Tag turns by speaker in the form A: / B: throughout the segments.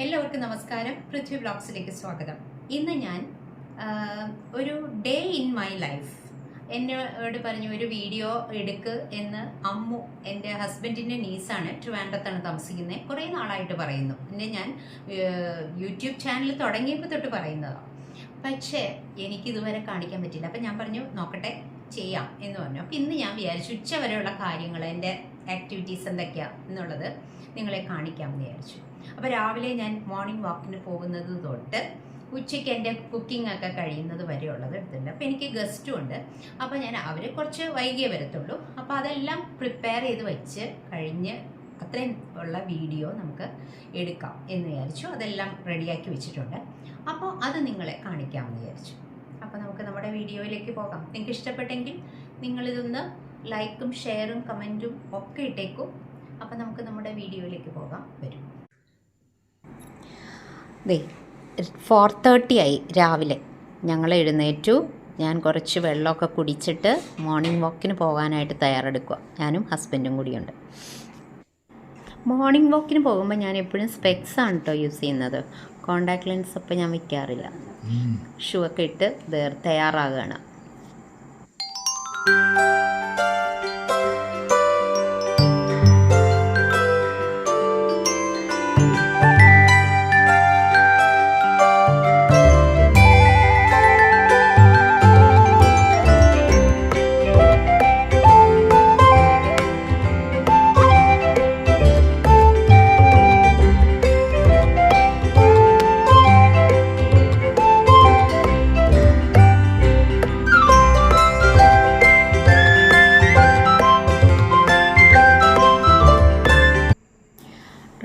A: എല്ലാവർക്കും നമസ്കാരം. പൃഥ്വി വ്ലോഗ്സിലേക്ക് സ്വാഗതം. ഇന്ന് ഞാൻ ഒരു ഡേ ഇൻ മൈ ലൈഫ് എന്നോട് പറഞ്ഞു ഒരു വീഡിയോ എടുക്ക് എന്ന് അമ്മു, എൻ്റെ ഹസ്ബൻഡിൻ്റെ നീസാണ്, ട്രിവാൻഡ്രത്താണ് താമസിക്കുന്നത്, കുറേ നാളായിട്ട് പറയുന്നു. പിന്നെ ഞാൻ യൂട്യൂബ് ചാനൽ തുടങ്ങിയപ്പോൾ തൊട്ട് പറയുന്നതാണ്. പക്ഷേ എനിക്കിതുവരെ കാണിക്കാൻ പറ്റില്ല. അപ്പം ഞാൻ പറഞ്ഞു നോക്കട്ടെ, ചെയ്യാം എന്ന് പറഞ്ഞു. അപ്പം ഇന്ന് ഞാൻ വിചാരിച്ചു ഉച്ച വരെയുള്ള കാര്യങ്ങൾ, എൻ്റെ ആക്ടിവിറ്റീസ് എന്തൊക്കെയാണ് എന്നുള്ളത് നിങ്ങളെ കാണിക്കാമെന്ന് വിചാരിച്ചു. അപ്പോൾ രാവിലെ ഞാൻ മോർണിംഗ് വാക്കിന് പോകുന്നത് തൊട്ട് ഉച്ചയ്ക്ക് എൻ്റെ കുക്കിംഗ് ഒക്കെ കഴിയുന്നത് വരെയുള്ളത് എടുത്തിട്ടുണ്ട്. അപ്പോൾ എനിക്ക് ഗസ്റ്റും ഉണ്ട്. അപ്പോൾ ഞാൻ അവർ കുറച്ച് വൈകിയേ വരത്തുള്ളൂ. അപ്പോൾ അതെല്ലാം പ്രിപ്പയർ ചെയ്ത് വെച്ച് കഴിഞ്ഞ് അത്രയും ഉള്ള വീഡിയോ നമുക്ക് എടുക്കാം എന്ന് വിചാരിച്ചു. അതെല്ലാം റെഡിയാക്കി വെച്ചിട്ടുണ്ട്. അപ്പോൾ അത് നിങ്ങളെ കാണിക്കാമെന്ന് വിചാരിച്ചു. അപ്പോൾ നമുക്ക് നമ്മുടെ വീഡിയോയിലേക്ക് പോകാം. നിങ്ങൾക്ക് ഇഷ്ടപ്പെട്ടെങ്കിൽ നിങ്ങളിതൊന്ന് ലൈക്കും ഷെയറും കമൻറ്റും ഒക്കെ ഇട്ടേക്കും. അപ്പോൾ നമുക്ക് നമ്മുടെ വീഡിയോയിലേക്ക് പോകാം. വരും. 4:30 ആയി രാവിലെ. ഞങ്ങൾ എഴുന്നേറ്റു. ഞാൻ കുറച്ച് വെള്ളമൊക്കെ കുടിച്ചിട്ട് മോർണിംഗ് വാക്കിന് പോകാനായിട്ട് തയ്യാറെടുക്കുക. ഞാനും ഹസ്ബൻഡും കൂടിയുണ്ട്. മോർണിംഗ് വാക്കിന് പോകുമ്പോൾ ഞാൻ എപ്പോഴും സ്പെക്സ് ആണ് കേട്ടോ യൂസ് ചെയ്യുന്നത്. കോണ്ടാക്ട് ലെൻസ് അപ്പോൾ ഞാൻ വയ്ക്കാറില്ല. ഷൂ ഒക്കെ ഇട്ട് തയ്യാറാകുകയാണ്.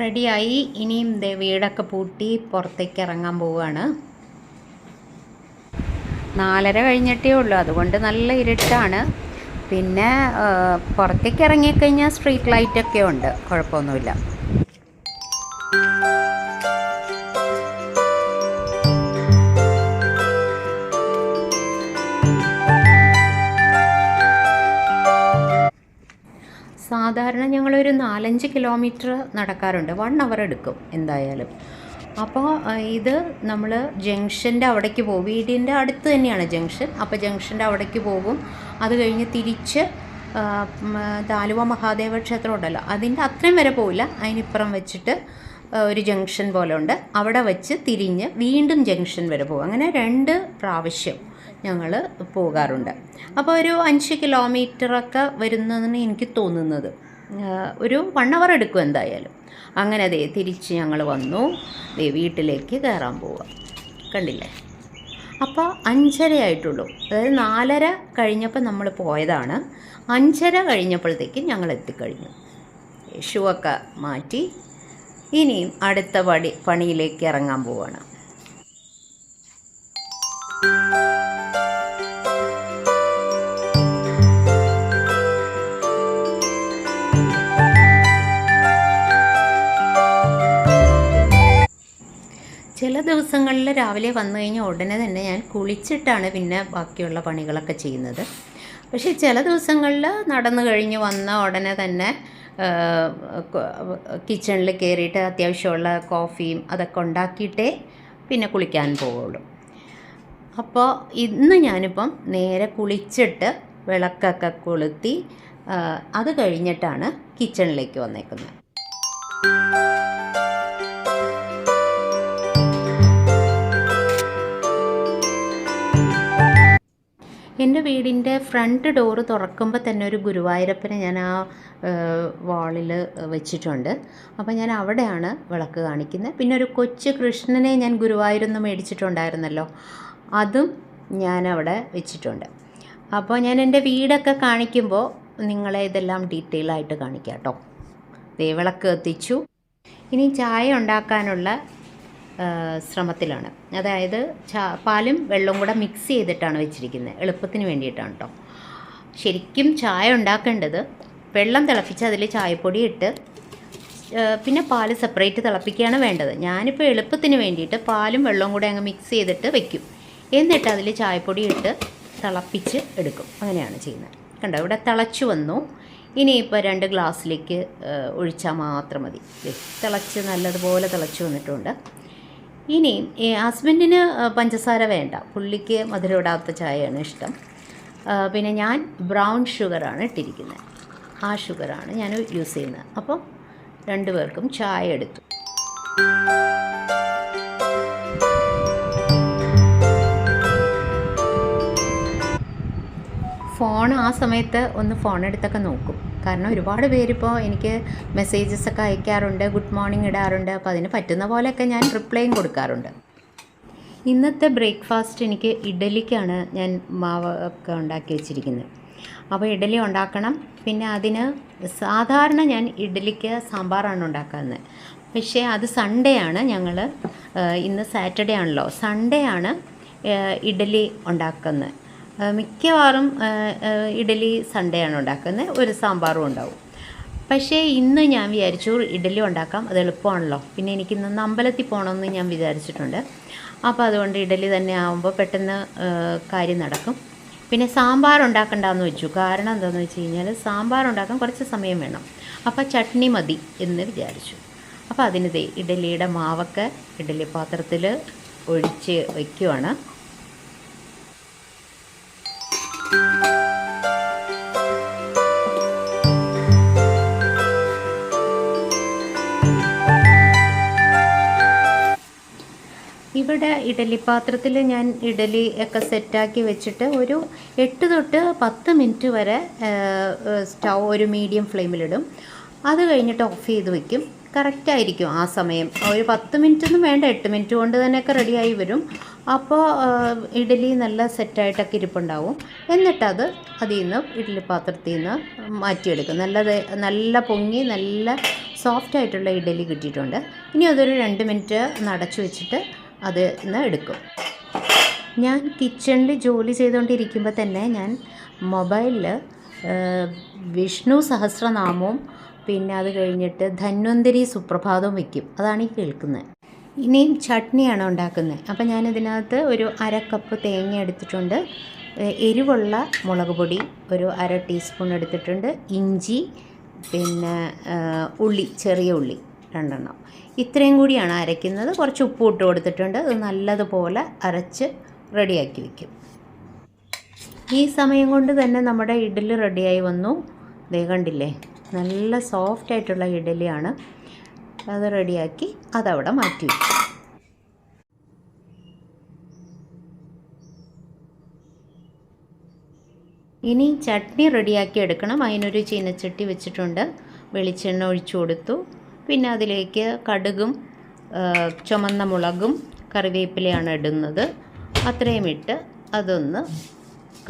A: റെഡിയായി. ഇനിയും വീടൊക്കെ പൂട്ടി പുറത്തേക്ക് ഇറങ്ങാൻ പോവുകയാണ്. 4:30 കഴിഞ്ഞിട്ടേ ഉള്ളൂ, അതുകൊണ്ട് നല്ല ഇരുട്ടാണ്. പിന്നെ പുറത്തേക്ക് ഇറങ്ങിക്കഴിഞ്ഞാൽ സ്ട്രീറ്റ് ലൈറ്റൊക്കെ ഉണ്ട്, കുഴപ്പമൊന്നുമില്ല. സാധാരണ ഞങ്ങളൊരു 4-5 കിലോമീറ്റർ നടക്കാറുണ്ട്. 1 അവർ എടുക്കും എന്തായാലും. അപ്പോൾ ഇത് നമ്മൾ ജംഗ്ഷൻ്റെ അവിടേക്ക് പോകും. വീടിൻ്റെ അടുത്ത് തന്നെയാണ് ജംഗ്ഷൻ. അപ്പോൾ ജംഗ്ഷൻ്റെ അവിടേക്ക് പോകും. അത് കഴിഞ്ഞ് തിരിച്ച് ആലുവ മഹാദേവ ക്ഷേത്രം ഉണ്ടല്ലോ, അതിൻ്റെ അത്രയും വരെ പോവില്ല, അതിനിപ്പുറം വെച്ചിട്ട് ഒരു ജംഗ്ഷൻ പോലെ ഉണ്ട്. അവിടെ വെച്ച് തിരിഞ്ഞ് വീണ്ടും ജംഗ്ഷൻ വരെ പോകും. അങ്ങനെ 2 പ്രാവശ്യം ഞങ്ങൾ പോകാറുണ്ട്. അപ്പോൾ ഒരു 5 കിലോമീറ്ററൊക്കെ വരുന്നതെന്ന് എനിക്ക് തോന്നുന്നത്. ഒരു 1 അവർ എടുക്കും എന്തായാലും. അങ്ങനെ തിരിച്ച് ഞങ്ങൾ വന്നു. വീട്ടിലേക്ക് കയറാൻ പോവുക. കണ്ടില്ലേ? അപ്പോൾ 5:30 ആയിട്ടുള്ളൂ. അതായത് 4:30 കഴിഞ്ഞപ്പോൾ നമ്മൾ പോയതാണ്. 5:30 കഴിഞ്ഞപ്പോഴത്തേക്കും ഞങ്ങൾ എത്തിക്കഴിഞ്ഞു. ഷൂ ഒക്കെ മാറ്റി ഇനിയും അടുത്ത പണിയിലേക്ക് ഇറങ്ങാൻ പോവുകയാണ്. ചില ദിവസങ്ങളിൽ രാവിലെ വന്നു കഴിഞ്ഞാൽ ഉടനെ തന്നെ ഞാൻ കുളിച്ചിട്ടാണ് പിന്നെ ബാക്കിയുള്ള പണികളൊക്കെ ചെയ്യുന്നത്. പക്ഷേ ചില ദിവസങ്ങളിൽ നടന്നു കഴിഞ്ഞ് വന്ന ഉടനെ തന്നെ കിച്ചണിൽ കയറിയിട്ട് അത്യാവശ്യമുള്ള കോഫിയും അതൊക്കെ ഉണ്ടാക്കിയിട്ടേ പിന്നെ കുളിക്കാൻ പോവുള്ളൂ. അപ്പോൾ ഇന്ന് ഞാനിപ്പം നേരെ കുളിച്ചിട്ട് വിളക്കൊക്കെ കൊളുത്തി അത് കഴിഞ്ഞിട്ടാണ് കിച്ചണിലേക്ക് വന്നേക്കുന്നത്. എൻ്റെ വീടിൻ്റെ ഫ്രണ്ട് ഡോറ് തുറക്കുമ്പോൾ തന്നെ ഒരു ഗുരുവായൂരപ്പനെ ഞാൻ ആ വാളിൽ വെച്ചിട്ടുണ്ട്. അപ്പോൾ ഞാൻ അവിടെയാണ് വിളക്ക് കാണിക്കുന്നത്. പിന്നെ ഒരു കൊച്ചു കൃഷ്ണനെ ഞാൻ ഗുരുവായൂരിൽ നിന്ന് മേടിച്ചിട്ടുണ്ടായിരുന്നല്ലോ, അതും ഞാൻ അവിടെ വെച്ചിട്ടുണ്ട്. അപ്പോൾ ഞാൻ എൻ്റെ വീടൊക്കെ കാണിക്കുമ്പോൾ നിങ്ങളെ ഇതെല്ലാം ഡീറ്റെയിൽ ആയിട്ട് കാണിക്കാം കേട്ടോ. വിളക്ക് കത്തിച്ചു. ഇനി ചായ ഉണ്ടാക്കാനുള്ള ശ്രമത്തിലാണ്. അതായത് പാലും വെള്ളവും കൂടെ മിക്സ് ചെയ്തിട്ടാണ് വെച്ചിരിക്കുന്നത്. എളുപ്പത്തിന് വേണ്ടിയിട്ടാണ് കേട്ടോ. ശരിക്കും ചായ ഉണ്ടാക്കേണ്ടത് വെള്ളം തിളപ്പിച്ച് അതിൽ ചായപ്പൊടി ഇട്ട് പിന്നെ പാല് സെപ്പറേറ്റ് തിളപ്പിക്കുകയാണ് വേണ്ടത്. ഞാനിപ്പോൾ എളുപ്പത്തിന് വേണ്ടിയിട്ട് പാലും വെള്ളവും കൂടെ അങ്ങ് മിക്സ് ചെയ്തിട്ട് വെക്കും. എന്നിട്ട് അതിൽ ചായപ്പൊടി ഇട്ട് തിളപ്പിച്ച് എടുക്കും. അങ്ങനെയാണ് ചെയ്യുന്നത്. കണ്ടോ, ഇവിടെ തിളച്ചു വന്നു. ഇനിയിപ്പോൾ 2 ഗ്ലാസ്സിലേക്ക് ഒഴിച്ചാൽ മാത്രം മതി. തിളച്ച് നല്ലതുപോലെ തിളച്ച് വന്നിട്ടുണ്ട്. ഇനി ഹസ്ബൻഡിന് പഞ്ചസാര വേണ്ട, പുള്ളിക്ക് മധുരം ഇടാത്ത ചായയാണ് ഇഷ്ടം. പിന്നെ ഞാൻ ബ്രൗൺ ഷുഗറാണ് ഇട്ടിരിക്കുന്നത്, ആ ഷുഗറാണ് ഞാൻ യൂസ് ചെയ്യുന്നത്. അപ്പോൾ 2 പേർക്കും ചായ എടുത്തു. ഫോൺ ആ സമയത്ത് ഒന്ന് ഫോൺ എടുത്തൊക്കെ നോക്കും. കാരണം ഒരുപാട് പേരിപ്പോൾ എനിക്ക് മെസ്സേജസൊക്കെ അയക്കാറുണ്ട്, ഗുഡ് മോർണിംഗ് ഇടാറുണ്ട്. അപ്പോൾ അതിന് പറ്റുന്ന പോലെയൊക്കെ ഞാൻ റിപ്ലൈയും കൊടുക്കാറുണ്ട്. ഇന്നത്തെ ബ്രേക്ക്ഫാസ്റ്റ് എനിക്ക് ഇഡലിക്കാണ് ഞാൻ മാവൊക്കെ ഉണ്ടാക്കി വെച്ചിരിക്കുന്നത്. അപ്പോൾ ഇഡലി ഉണ്ടാക്കണം. പിന്നെ അതിന് സാധാരണ ഞാൻ ഇഡലിക്ക് സാമ്പാറാണ് ഉണ്ടാക്കുന്നത്. പക്ഷേ അത് സൺഡേ ആണ്, ഞങ്ങൾ ഇന്ന് സാറ്റർഡേ ആണല്ലോ, സൺഡേ ആണ് ഇഡലി ഉണ്ടാക്കുന്നത്. മിക്കവാറും ഇഡലി സൺഡേ ആണ് ഉണ്ടാക്കുന്നത്, ഒരു സാമ്പാറും ഉണ്ടാവും. പക്ഷേ ഇന്ന് ഞാൻ വിചാരിച്ചു ഇഡലി ഉണ്ടാക്കാം, അത് എളുപ്പമാണല്ലോ. പിന്നെ എനിക്കിന്ന് അമ്പലത്തിൽ പോകണമെന്ന് ഞാൻ വിചാരിച്ചിട്ടുണ്ട്. അപ്പോൾ അതുകൊണ്ട് ഇഡലി തന്നെ ആകുമ്പോൾ പെട്ടെന്ന് കാര്യം നടക്കും. പിന്നെ സാമ്പാർ ഉണ്ടാക്കണ്ടെന്ന് വെച്ചു. കാരണം എന്താണെന്ന് വെച്ച് കഴിഞ്ഞാൽ സാമ്പാർ ഉണ്ടാക്കാൻ കുറച്ച് സമയം വേണം. അപ്പോൾ ചട്നി മതി എന്ന് വിചാരിച്ചു. അപ്പോൾ അതിന് ഇഡലിയുടെ മാവൊക്കെ ഇഡലി പാത്രത്തിൽ ഒഴിച്ച് വയ്ക്കുവാണ്. ഇവിടെ ഇഡലി പാത്രത്തിൽ ഞാൻ ഇഡലി ഒക്കെ സെറ്റാക്കി വെച്ചിട്ട് ഒരു 8 തൊട്ട് 10 മിനിറ്റ് വരെ സ്റ്റൗ ഒരു മീഡിയം ഫ്ലെയിമിലിടും. അത് കഴിഞ്ഞിട്ട് ഓഫ് ചെയ്ത് വയ്ക്കും. കറക്റ്റായിരിക്കും ആ സമയം. ഒരു 10 മിനിറ്റൊന്നും വേണ്ട, 8 മിനിറ്റ് കൊണ്ട് തന്നെയൊക്കെ റെഡിയായി വരും. അപ്പോൾ ഇഡലി നല്ല സെറ്റായിട്ടൊക്കെ ഇരിപ്പുണ്ടാവും. എന്നിട്ടത് അതിൽ നിന്ന് ഇഡലി പാത്രത്തിൽ നിന്ന് മാറ്റിയെടുക്കും. നല്ല പൊങ്ങി നല്ല സോഫ്റ്റായിട്ടുള്ള ഇഡലി കിട്ടിയിട്ടുണ്ട്. ഇനി അതൊരു 2 മിനിറ്റ് അടച്ചു വെച്ചിട്ട് അത് ഇന്ന് എടുക്കും. ഞാൻ കിച്ചണിൽ ജോലി ചെയ്തുകൊണ്ടിരിക്കുമ്പോൾ തന്നെ ഞാൻ മൊബൈലിൽ വിഷ്ണു സഹസ്രനാമവും പിന്നെ അത് കഴിഞ്ഞിട്ട് ധന്വന്തരി സുപ്രഭാതവും വയ്ക്കും. അതാണ് ഈ കേൾക്കുന്നത്. ഇനിയും ചട്നിയാണ് ഉണ്ടാക്കുന്നത്. അപ്പോൾ ഞാനിതിനകത്ത് ഒരു 1/2 കപ്പ് തേങ്ങ എടുത്തിട്ടുണ്ട്. എരിവുള്ള മുളക് പൊടി ഒരു 1/2 ടീസ്പൂൺ എടുത്തിട്ടുണ്ട്. ഇഞ്ചി, പിന്നെ ഉള്ളി, ചെറിയ ഉള്ളി 2 എണ്ണം. ഇത്രയും കൂടിയാണ് അരയ്ക്കുന്നത്. കുറച്ച് ഉപ്പ് ഇട്ട് കൊടുത്തിട്ടുണ്ട്. അത് നല്ലതുപോലെ അരച്ച് റെഡിയാക്കി വയ്ക്കും. ഈ സമയം കൊണ്ട് തന്നെ നമ്മുടെ ഇഡ്ഡലി റെഡിയായി വന്നു. ദേ കണ്ടില്ലേ, നല്ല സോഫ്റ്റായിട്ടുള്ള ഇഡ്ഡലിയാണ്. അത് റെഡിയാക്കി അതവിടെ മാറ്റി വയ്ക്കും. ഇനി ചട്നി റെഡിയാക്കി എടുക്കണം. അതിനൊരു ചീനച്ചട്ടി വെച്ചിട്ടുണ്ട്. വെളിച്ചെണ്ണ ഒഴിച്ചു കൊടുത്തു. പിന്നെ അതിലേക്ക് കടുകും ചുമന്ന മുളകും കറിവേപ്പിലയാണ് ഇടുന്നത്. അത്രയും ഇട്ട് അതൊന്ന്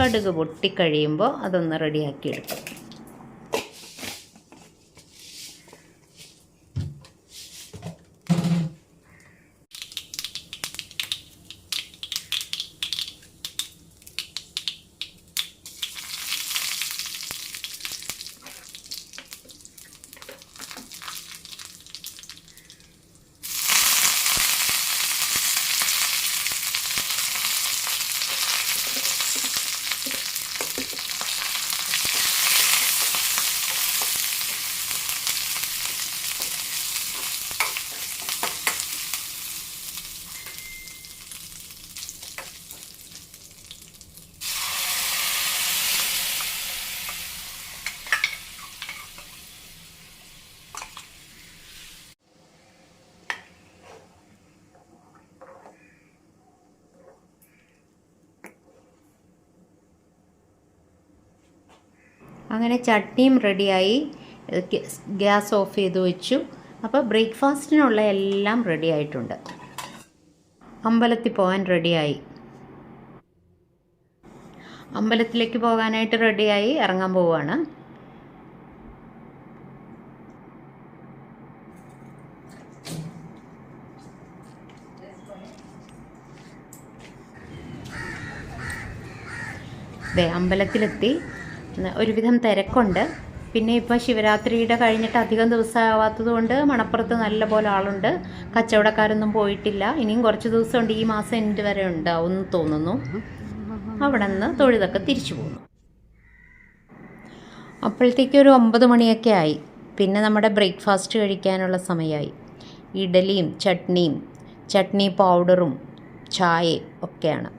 A: കടുക് പൊട്ടിക്കഴിയുമ്പോൾ അതൊന്ന് റെഡിയാക്കി എടുക്കും. അങ്ങനെ ചട്നിയും റെഡിയായി. ഗ്യാസ് ഓഫ് ചെയ്ത് വെച്ചു. അപ്പോൾ ബ്രേക്ക്ഫാസ്റ്റിനുള്ള എല്ലാം റെഡി ആയിട്ടുണ്ട്. അമ്പലത്തിൽ പോകാൻ റെഡിയായി. അമ്പലത്തിലേക്ക് പോകാനായിട്ട് റെഡിയായി ഇറങ്ങാൻ പോവുകയാണ്. അമ്പലത്തിലെത്തി. ഒരുവിധം തിരക്കുണ്ട്. പിന്നെ ഇപ്പോൾ ശിവരാത്രിയുടെ കഴിഞ്ഞിട്ട് അധികം ദിവസമാവാത്തത് കൊണ്ട് മണപ്പുറത്ത് നല്ല പോലെ ആളുണ്ട്. കച്ചവടക്കാരൊന്നും പോയിട്ടില്ല. ഇനിയും കുറച്ച് ദിവസമുണ്ട്. ഈ മാസം എൻഡ് വരെ ഉണ്ടാവും തോന്നുന്നു. അവിടെ നിന്ന് തൊഴുതൊക്കെ തിരിച്ചു പോകുന്നു. അപ്പോഴത്തേക്ക് ഒരു 9 മണിയൊക്കെ ആയി. പിന്നെ നമ്മുടെ ബ്രേക്ക്ഫാസ്റ്റ് കഴിക്കാനുള്ള സമയമായി. ഇഡലിയും ചട്നിയും ചട്നി പൗഡറും ചായയും ഒക്കെയാണ്.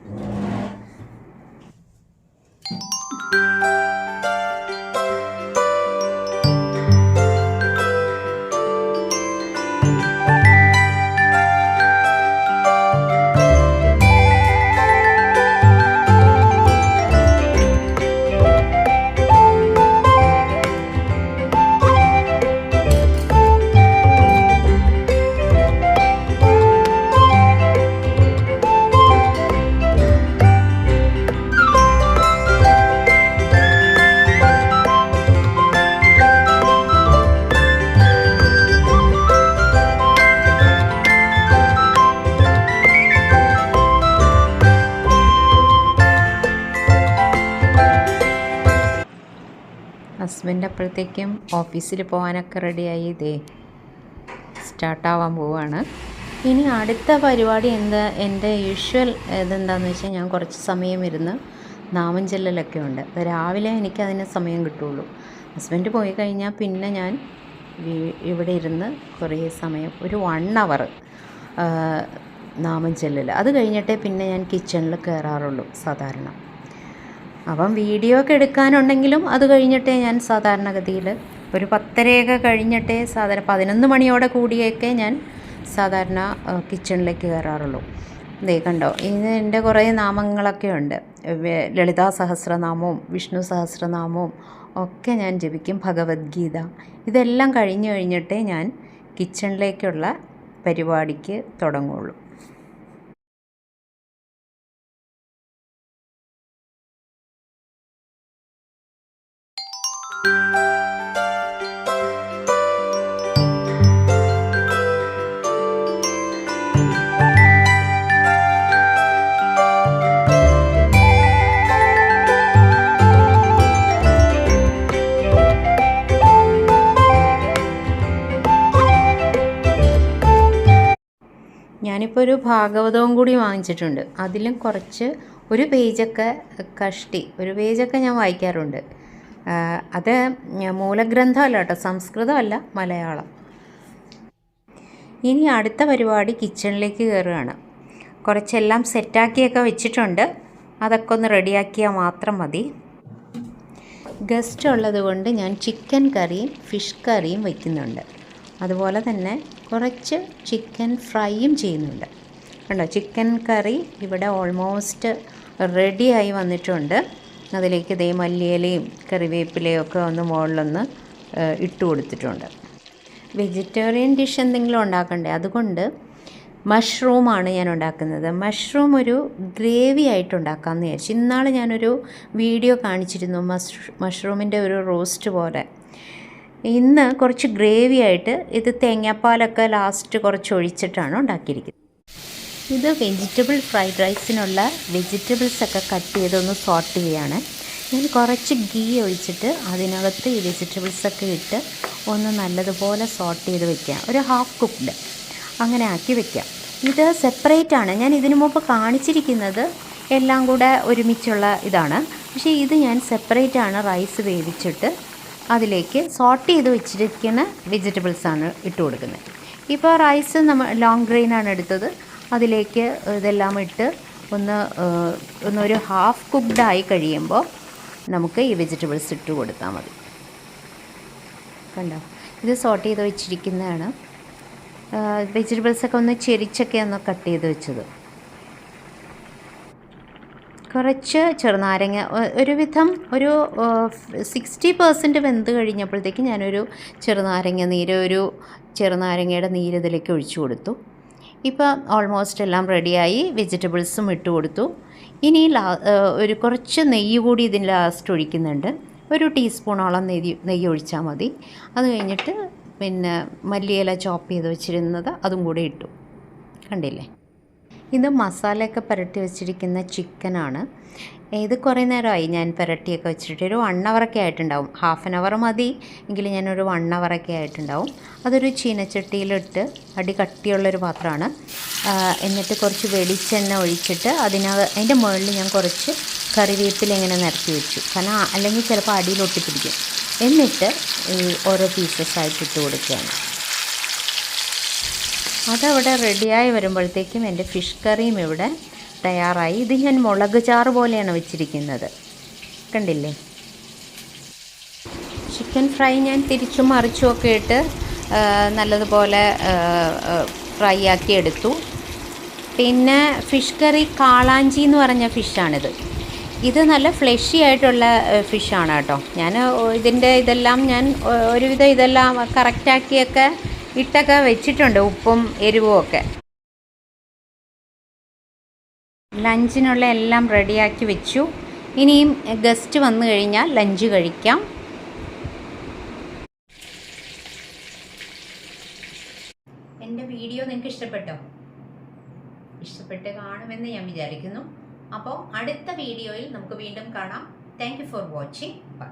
A: ഹസ്ബൻഡ് അപ്പോഴത്തേക്കും ഓഫീസിൽ പോകാനൊക്കെ റെഡിയായി സ്റ്റാർട്ടാവാൻ പോവുകയാണ്. ഇനി അടുത്ത പരിപാടി എൻ്റെ യൂഷ്വൽ ഇതെന്താണെന്ന് വെച്ചാൽ ഞാൻ കുറച്ച് സമയം ഇരുന്ന് നാമം ചെല്ലലൊക്കെ ഉണ്ട്. രാവിലെ എനിക്കതിന് സമയം കിട്ടുള്ളൂ. ഹസ്ബൻഡ് പോയി കഴിഞ്ഞാൽ പിന്നെ ഞാൻ ഇവിടെ ഇരുന്ന് കുറേ സമയം ഒരു 1 hour നാമം ചെല്ലൽ. അത് കഴിഞ്ഞിട്ടേ പിന്നെ ഞാൻ കിച്ചണിൽ കയറാറുള്ളൂ സാധാരണ. അപ്പം വീഡിയോ ഒക്കെ എടുക്കാനുണ്ടെങ്കിലും അത് കഴിഞ്ഞിട്ടേ ഞാൻ സാധാരണഗതിയിൽ ഒരു 10:30 കഴിഞ്ഞിട്ടേ 11 മണിയോടെ കൂടിയൊക്കെ ഞാൻ സാധാരണ കിച്ചണിലേക്ക് കയറാറുള്ളൂ. കണ്ടോ, ഇത് എൻ്റെ കുറേ നാമങ്ങളൊക്കെ ഉണ്ട്. ലളിതാ സഹസ്രനാമവും വിഷ്ണു സഹസ്രനാമവും ഒക്കെ ഞാൻ ജപിക്കും. ഭഗവത്ഗീത ഇതെല്ലാം കഴിഞ്ഞിട്ടേ ഞാൻ കിച്ചണിലേക്കുള്ള പരിപാടിക്ക് തുടങ്ങുള്ളൂ. ഞാനിപ്പോൾ ഒരു ഭാഗവതവും കൂടി വാങ്ങിച്ചിട്ടുണ്ട്. അതിലും കുറച്ച് ഒരു പേജൊക്കെ ഒരു പേജൊക്കെ ഞാൻ വായിക്കാറുണ്ട്. അത് മൂലഗ്രന്ഥമല്ല കേട്ടോ, സംസ്കൃതമല്ല, മലയാളം. ഇനി അടുത്ത പരിപാടി കിച്ചണിലേക്ക് കയറുകയാണ്. കുറച്ചെല്ലാം സെറ്റാക്കിയൊക്കെ വെച്ചിട്ടുണ്ട്. അതൊക്കെ ഒന്ന് റെഡിയാക്കിയാൽ മാത്രം മതി. ഗസ്റ്റ് ഉള്ളത് കൊണ്ട് ഞാൻ ചിക്കൻ കറിയും ഫിഷ് കറിയും വയ്ക്കുന്നുണ്ട്. അതുപോലെ തന്നെ കുറച്ച് ചിക്കൻ ഫ്രൈയും ചെയ്യുന്നുണ്ട്. കണ്ടോ, ചിക്കൻ കറി ഇവിടെ ഓൾമോസ്റ്റ് റെഡിയായി വന്നിട്ടുണ്ട്. അതിലേക്ക് മല്ലിയിലയും കറിവേപ്പിലയും ഒക്കെ ഒന്ന് മുകളിലൊന്ന് ഇട്ട് കൊടുത്തിട്ടുണ്ട്. വെജിറ്റേറിയൻ ഡിഷ് എന്തെങ്കിലും ഉണ്ടാക്കണ്ടേ, അതുകൊണ്ട് മഷ്റൂമാണ് ഞാൻ ഉണ്ടാക്കുന്നത്. മഷ്റൂം ഒരു ഗ്രേവി ആയിട്ട് ഉണ്ടാക്കാമെന്ന് വിചാരിച്ചു. ഇന്നാൾ ഞാനൊരു വീഡിയോ കാണിച്ചിരുന്നു മഷ്റൂമിൻ്റെ ഒരു റോസ്റ്റ് പോലെ. ഇന്ന് കുറച്ച് ഗ്രേവി ആയിട്ട് ഇത് തേങ്ങാപ്പാലൊക്കെ ലാസ്റ്റ് കുറച്ച് ഒഴിച്ചിട്ടാണ് ഉണ്ടാക്കിയിരിക്കുന്നത്. ഇത് വെജിറ്റബിൾ ഫ്രൈഡ് റൈസിനുള്ള വെജിറ്റബിൾസൊക്കെ കട്ട് ചെയ്തൊന്ന് സോട്ട് ചെയ്യുകയാണ്. ഞാൻ കുറച്ച് ഗീ ഒഴിച്ചിട്ട് അതിനകത്ത് ഈ വെജിറ്റബിൾസൊക്കെ ഇട്ട് ഒന്ന് നല്ലതുപോലെ സോട്ട് ചെയ്ത് വയ്ക്കാം. ഒരു ഹാഫ് കുക്ക്ഡ് അങ്ങനെ ആക്കി വയ്ക്കാം. ഇത് സെപ്പറേറ്റ് ആണ്. ഞാൻ ഇതിനു മുമ്പ് കാണിച്ചിരിക്കുന്നത് എല്ലാം കൂടെ ഒരുമിച്ചുള്ള ഇതാണ്. പക്ഷേ ഇത് ഞാൻ സെപ്പറേറ്റ് ആണ് റൈസ് വേവിച്ചിട്ട് അതിലേക്ക് സോട്ട് ചെയ്ത് വെച്ചിരിക്കുന്ന വെജിറ്റബിൾസാണ് ഇട്ട് കൊടുക്കുന്നത്. ഇപ്പോൾ റൈസ് നമ്മൾ ലോങ് ഗ്രെയിനാണ് എടുത്തത്. അതിലേക്ക് ഇതെല്ലാം ഇട്ട് ഒന്നൊരു ഹാഫ് കുക്ക്ഡായി കഴിയുമ്പോൾ നമുക്ക് ഈ വെജിറ്റബിൾസ് ഇട്ട് കൊടുത്താൽ മതി. കണ്ടോ, ഇത് സോട്ട് ചെയ്ത് വെച്ചിരിക്കുന്നതാണ്. വെജിറ്റബിൾസൊക്കെ ഒന്ന് ചെരിച്ചൊക്കെ ഒന്ന് കട്ട് ചെയ്ത് വെച്ചത്. കുറച്ച് ചെറുനാരങ്ങ, ഒരുവിധം ഒരു 60% വെന്ത് കഴിഞ്ഞപ്പോഴത്തേക്ക് ഞാനൊരു ചെറുനാരങ്ങയുടെ നീര് ഇതിലേക്ക് ഒഴിച്ചു കൊടുത്തു. ഇപ്പോൾ ഓൾമോസ്റ്റ് എല്ലാം റെഡിയായി. വെജിറ്റബിൾസും ഇട്ട് കൊടുത്തു. ഇനി ഒരു കുറച്ച് നെയ്യ് കൂടി ഇതിന് ലാസ്റ്റ് ഒഴിക്കുന്നുണ്ട്. ഒരു ടീസ്പൂണോളം നെയ്യ് ഒഴിച്ചാൽ മതി. അത് കഴിഞ്ഞിട്ട് പിന്നെ മല്ലിയില ചോപ്പ് ചെയ്ത് വെച്ചിരുന്നത് അതും കൂടി ഇട്ടു. കണ്ടില്ലേ, ഇത് മസാലയൊക്കെ പുരട്ടി വെച്ചിരിക്കുന്ന ചിക്കനാണ്. ഇത് കുറേ നേരമായി ഞാൻ പുരട്ടിയൊക്കെ വെച്ചിട്ട് ഒരു 1 hour ആയിട്ടുണ്ടാവും. ഹാഫ് ആൻ അവർ മതി എങ്കിലും ഞാനൊരു 1 hour ആയിട്ടുണ്ടാവും. അതൊരു ചീനച്ചട്ടിയിലിട്ട് അടി കട്ടിയുള്ളൊരു പാത്രമാണ്. എന്നിട്ട് കുറച്ച് വെളിച്ചെണ്ണ ഒഴിച്ചിട്ട് അതിൻ്റെ മുകളിൽ ഞാൻ കുറച്ച് കറിവേപ്പില ഇങ്ങനെ നിരത്തി വെച്ചു. കാരണം അല്ലെങ്കിൽ ചിലപ്പോൾ അടിയിൽ ഒട്ടിപ്പിടിക്കും. എന്നിട്ട് ഈ ഓരോ പീസസ് ആയിട്ട് ഇട്ട് കൊടുക്കുകയാണ്. അതവിടെ റെഡിയായി വരുമ്പോഴത്തേക്കും എൻ്റെ ഫിഷ് കറിയും ഇവിടെ തയ്യാറായി. ഇത് ഞാൻ മുളക് ചാറ് പോലെയാണ് വെച്ചിരിക്കുന്നത്, കണ്ടില്ലേ. ചിക്കൻ ഫ്രൈ ഞാൻ തിരിച്ചും മറിച്ചുമൊക്കെ ഇട്ട് നല്ലതുപോലെ ഫ്രൈ ആക്കി എടുത്തു. പിന്നെ ഫിഷ് കറി കാളാഞ്ചി എന്ന് പറഞ്ഞ ഫിഷാണിത്. ഇത് നല്ല ഫ്ലഷി ആയിട്ടുള്ള ഫിഷാണ് കേട്ടോ. ഞാൻ ഇതെല്ലാം ഞാൻ ഒരുവിധം ഇതെല്ലാം കറക്റ്റാക്കിയൊക്കെ ഇട്ടൊക്കെ വെച്ചിട്ടുണ്ട്, ഉപ്പും എരിവും ഒക്കെ. ലഞ്ചിനുള്ള എല്ലാം റെഡിയാക്കി വെച്ചു. ഇനിയും ഗസ്റ്റ് വന്നു കഴിഞ്ഞാൽ ലഞ്ച് കഴിക്കാം. എൻ്റെ വീഡിയോ നിങ്ങൾക്ക് ഇഷ്ടപ്പെട്ടോ? ഇഷ്ടപ്പെട്ട് കാണുമെന്ന് ഞാൻ വിചാരിക്കുന്നു. അപ്പോൾ അടുത്ത വീഡിയോയിൽ നമുക്ക് വീണ്ടും കാണാം. Thank you for watching. By.